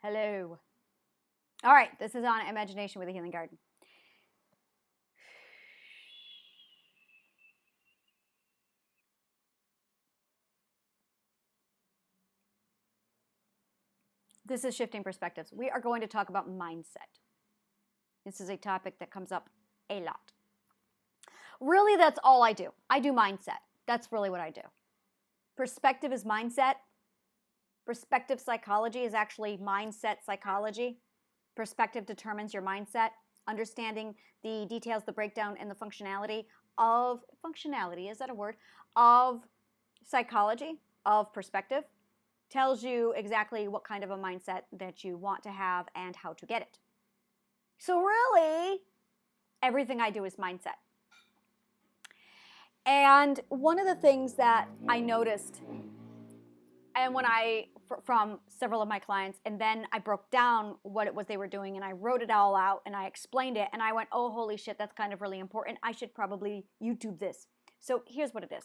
Hello. All right, this is on Imagination with a Healing Garden. This is Shifting Perspectives. We are going to talk about mindset. This is a topic that comes up a lot. Really, that's all I do. I do mindset. That's really what I do. Perspective is mindset. Perspective psychology is actually mindset psychology. Perspective determines your mindset. Understanding the details, the breakdown, and the functionality of is that a word? Of psychology, of perspective, tells you exactly what kind of a mindset that you want to have and how to get it. So really, everything I do is mindset. And one of the things that I noticed, and when from several of my clients, and then I broke down what it was they were doing, and I wrote it all out, and I explained it, and I went, oh, holy shit, that's kind of really important. I should probably YouTube this. So here's what it is.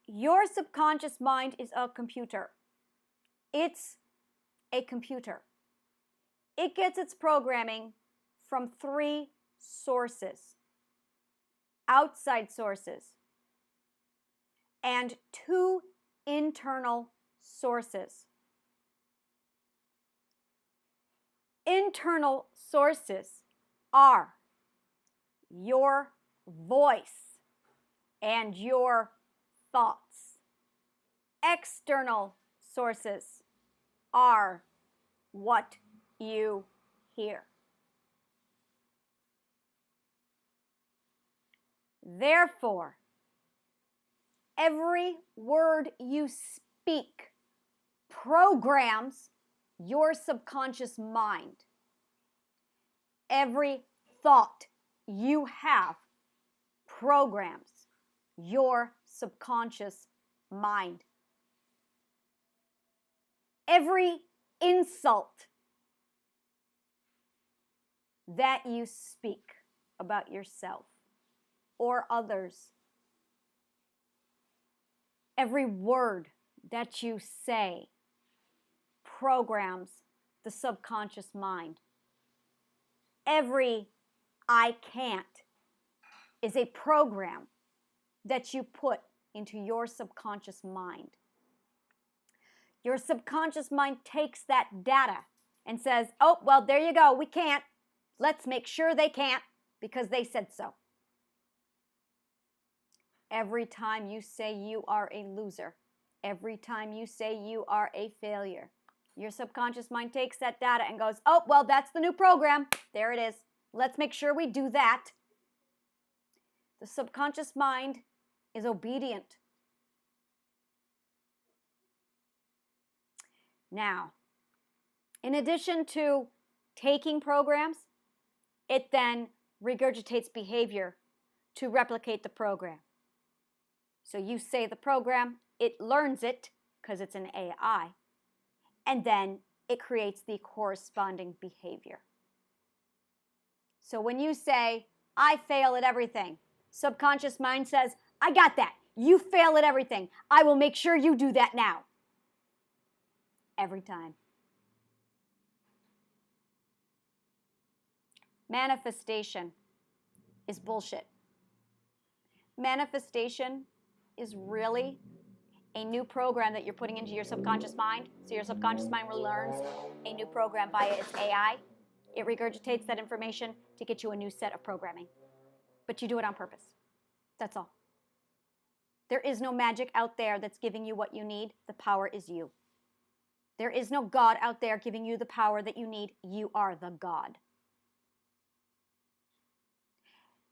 Your subconscious mind is a computer. It's a computer. It gets its programming from 3 sources, outside sources, and 2 internal sources. Internal sources are your voice and your thoughts. External sources are what you hear. Therefore, every word you speak programs your subconscious mind. Every thought you have programs your subconscious mind. Every insult that you speak about yourself or others, every word that you say programs the subconscious mind. Every I can't is a program that you put into your subconscious mind. Your subconscious mind takes that data and says, oh, well, there you go, we can't. Let's make sure they can't because they said so. Every time you say you are a loser, every time you say you are a failure, your subconscious mind takes that data and goes, oh, well, that's the new program. There it is. Let's make sure we do that. The subconscious mind is obedient. Now, in addition to taking programs, it then regurgitates behavior to replicate the program. So you say the program, it learns it because it's an AI, and then it creates the corresponding behavior. So when you say, I fail at everything, subconscious mind says, I got that. You fail at everything. I will make sure you do that now. Every time. Manifestation is bullshit. Manifestation is really a new program that you're putting into your subconscious mind. So your subconscious mind learns a new program via its AI. It regurgitates that information to get you a new set of programming. But you do it on purpose. That's all. There is no magic out there that's giving you what you need. The power is you. There is no God out there giving you the power that you need. You are the God.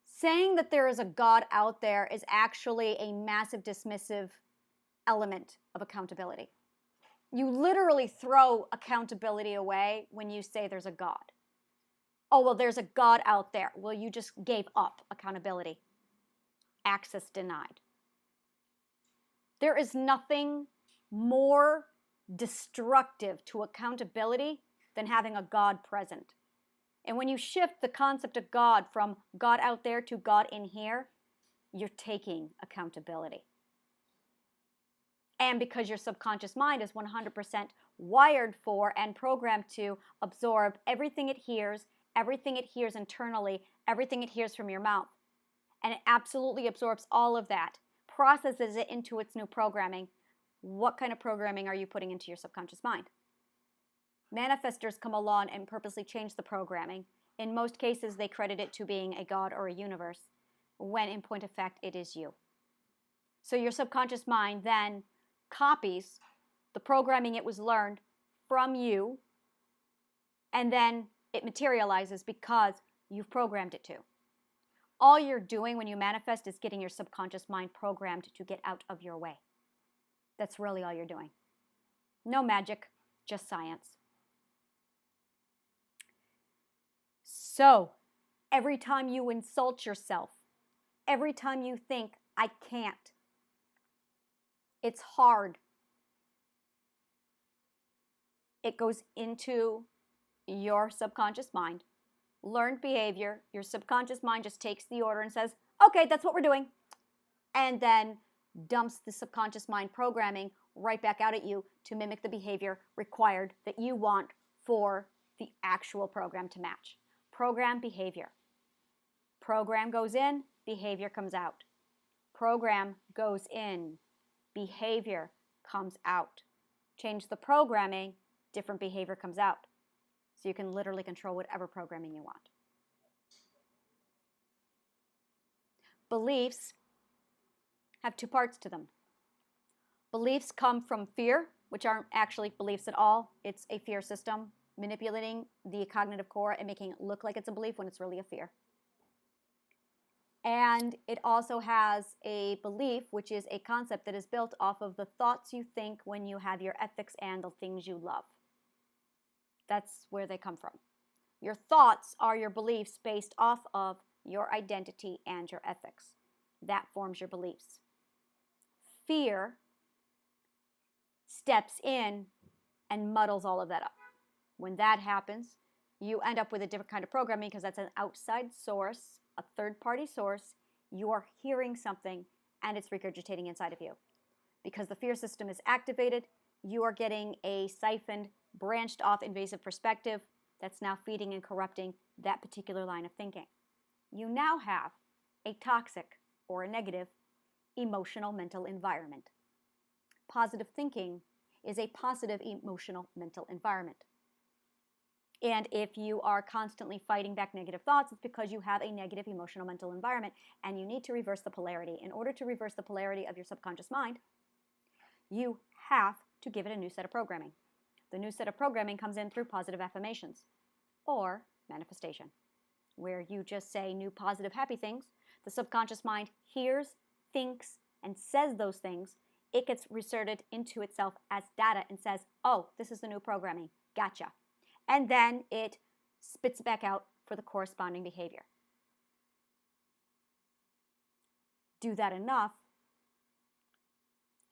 Saying that there is a God out there is actually a massive dismissive element of accountability. You literally throw accountability away when you say there's a God. Oh, well, there's a God out there. Well, you just gave up accountability. Access denied. There is nothing more destructive to accountability than having a God present. And when you shift the concept of God from God out there to God in here, you're taking accountability. And because your subconscious mind is 100% wired for and programmed to absorb everything it hears internally, everything it hears from your mouth. And it absolutely absorbs all of that, processes it into its new programming. What kind of programming are you putting into your subconscious mind? Manifestors come along and purposely change the programming. In most cases, they credit it to being a god or a universe, when in point of fact, it is you. So your subconscious mind then copies the programming it was learned from you, and then it materializes because you've programmed it to. All you're doing when you manifest is getting your subconscious mind programmed to get out of your way. That's really all you're doing. No magic, just science. So, every time you insult yourself, every time you think, I can't, it's hard, it goes into your subconscious mind. Learned behavior, your subconscious mind just takes the order and says, okay, that's what we're doing. And then dumps the subconscious mind programming right back out at you to mimic the behavior required that you want for the actual program to match. Program, behavior. Program goes in, behavior comes out. Program goes in, behavior comes out. Change the programming, different behavior comes out. So you can literally control whatever programming you want. Beliefs have two parts to them. Beliefs come from fear, which aren't actually beliefs at all. It's a fear system manipulating the cognitive core and making it look like it's a belief when it's really a fear. And it also has a belief, which is a concept that is built off of the thoughts you think when you have your ethics and the things you love. That's where they come from. Your thoughts are your beliefs based off of your identity and your ethics. That forms your beliefs. Fear steps in and muddles all of that up. When that happens, you end up with a different kind of programming because that's an outside source, a third-party source. You are hearing something and it's regurgitating inside of you. Because the fear system is activated, you are getting a siphoned, branched off invasive perspective that's now feeding and corrupting that particular line of thinking. You now have a toxic or a negative emotional mental environment. Positive thinking is a positive emotional mental environment. And if you are constantly fighting back negative thoughts, it's because you have a negative emotional mental environment and you need to reverse the polarity. In order to reverse the polarity of your subconscious mind, you have to give it a new set of programming. The new set of programming comes in through positive affirmations or manifestation, where you just say new positive happy things. The subconscious mind hears, thinks, and says those things. It gets inserted into itself as data and says, oh, this is the new programming. Gotcha. And then it spits it back out for the corresponding behavior. Do that enough,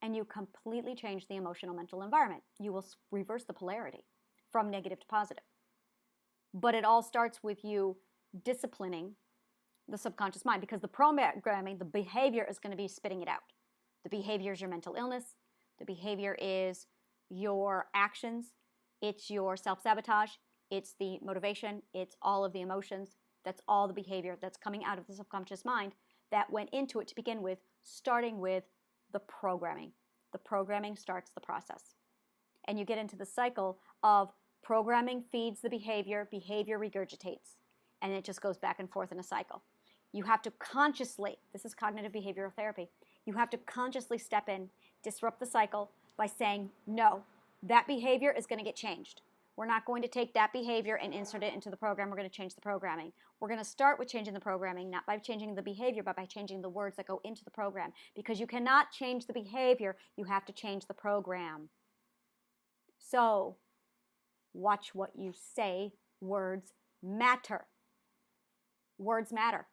and you completely change the emotional mental environment. You will reverse the polarity from negative to positive. But it all starts with you disciplining the subconscious mind, because the programming, the behavior is going to be spitting it out. The behavior is your mental illness. The behavior is your actions. It's your self-sabotage. It's the motivation. It's all of the emotions. That's all the behavior that's coming out of the subconscious mind that went into it to begin with, starting with the programming. The programming starts the process. And you get into the cycle of programming feeds the behavior, behavior regurgitates, and it just goes back and forth in a cycle. You have to consciously, this is cognitive behavioral therapy, you have to consciously step in, disrupt the cycle by saying, no, that behavior is going to get changed. We're not going to take that behavior and insert it into the program. We're going to change the programming. We're going to start with changing the programming, not by changing the behavior, but by changing the words that go into the program. Because you cannot change the behavior, you have to change the program. So, watch what you say. Words matter. Words matter.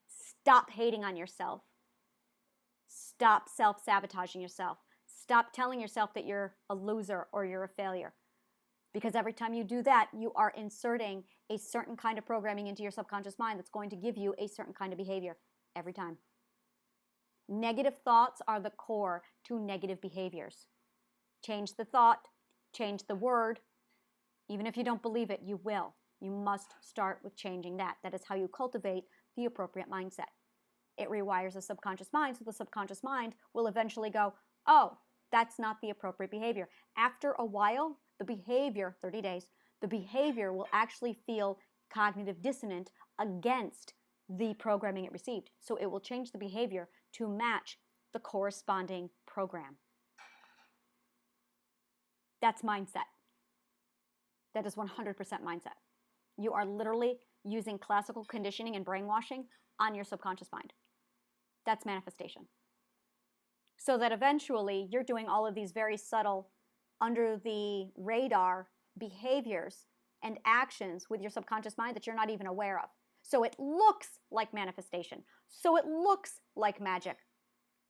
Stop hating on yourself. Stop self-sabotaging yourself. Stop telling yourself that you're a loser or you're a failure. Because every time you do that, you are inserting a certain kind of programming into your subconscious mind that's going to give you a certain kind of behavior every time. Negative thoughts are the core to negative behaviors. Change the thought, change the word. Even if you don't believe it, you will. You must start with changing that. That is how you cultivate the appropriate mindset. It rewires the subconscious mind, so the subconscious mind will eventually go, oh, that's not the appropriate behavior. After a while, the behavior, 30 days, the behavior will actually feel cognitive dissonant against the programming it received. So it will change the behavior to match the corresponding program. That's mindset. That is 100% mindset. You are literally using classical conditioning and brainwashing on your subconscious mind. That's manifestation. So that eventually you're doing all of these very subtle, under the radar behaviors and actions with your subconscious mind that you're not even aware of. So it looks like manifestation. So it looks like magic.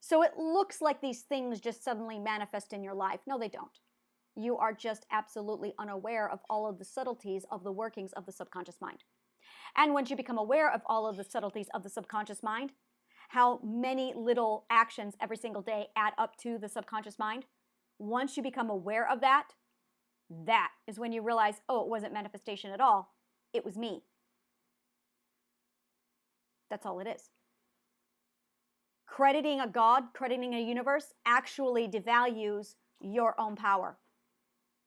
So it looks like these things just suddenly manifest in your life. No, they don't. You are just absolutely unaware of all of the subtleties of the workings of the subconscious mind. And once you become aware of all of the subtleties of the subconscious mind, how many little actions every single day add up to the subconscious mind, once you become aware of that, that is when you realize, oh, it wasn't manifestation at all. It was me. That's all it is. Crediting a God, crediting a universe actually devalues your own power,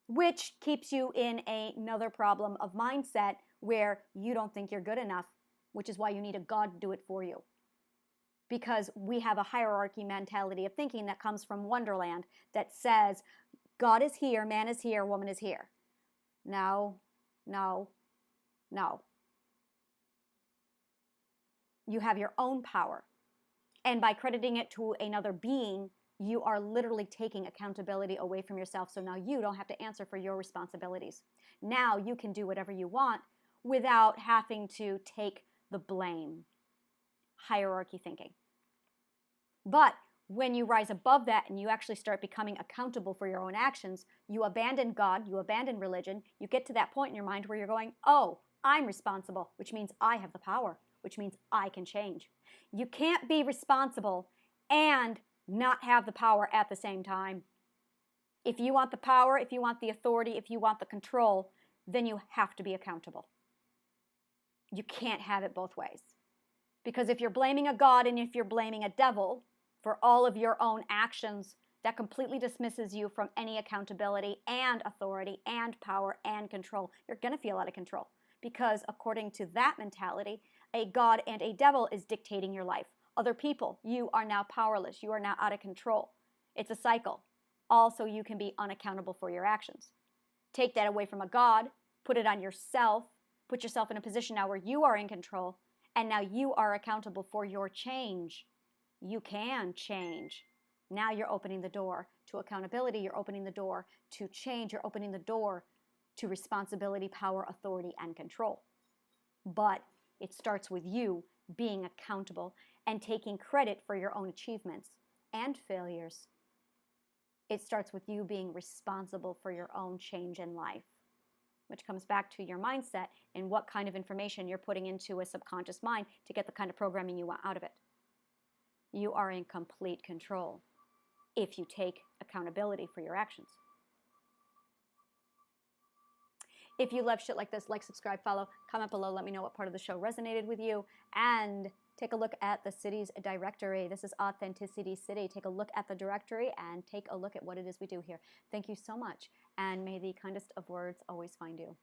which keeps you in another problem of mindset where you don't think you're good enough, which is why you need a God to do it for you. Because we have a hierarchy mentality of thinking that comes from Wonderland that says, God is here, man is here, woman is here. No, no, no. You have your own power. And by crediting it to another being, you are literally taking accountability away from yourself. So now you don't have to answer for your responsibilities. Now you can do whatever you want without having to take the blame. Hierarchy thinking. But when you rise above that and you actually start becoming accountable for your own actions, you abandon God, you abandon religion, you get to that point in your mind where you're going, oh, I'm responsible, which means I have the power, which means I can change. You can't be responsible and not have the power at the same time. If you want the power, if you want the authority, if you want the control, then you have to be accountable. You can't have it both ways. Because if you're blaming a God and if you're blaming a devil for all of your own actions, that completely dismisses you from any accountability and authority and power and control. You're going to feel out of control because according to that mentality, a God and a devil is dictating your life. Other people, you are now powerless. You are now out of control. It's a cycle. Also, you can be unaccountable for your actions. Take that away from a God, put it on yourself, put yourself in a position now where you are in control, and now you are accountable for your change. You can change. Now you're opening the door to accountability. You're opening the door to change. You're opening the door to responsibility, power, authority, and control. But it starts with you being accountable and taking credit for your own achievements and failures. It starts with you being responsible for your own change in life, which comes back to your mindset and what kind of information you're putting into a subconscious mind to get the kind of programming you want out of it. You are in complete control if you take accountability for your actions. If you love shit like this, like, subscribe, follow, comment below, let me know what part of the show resonated with you, and take a look at the city's directory. This is Authenticity City. Take a look at the directory and take a look at what it is we do here. Thank you so much, and may the kindest of words always find you.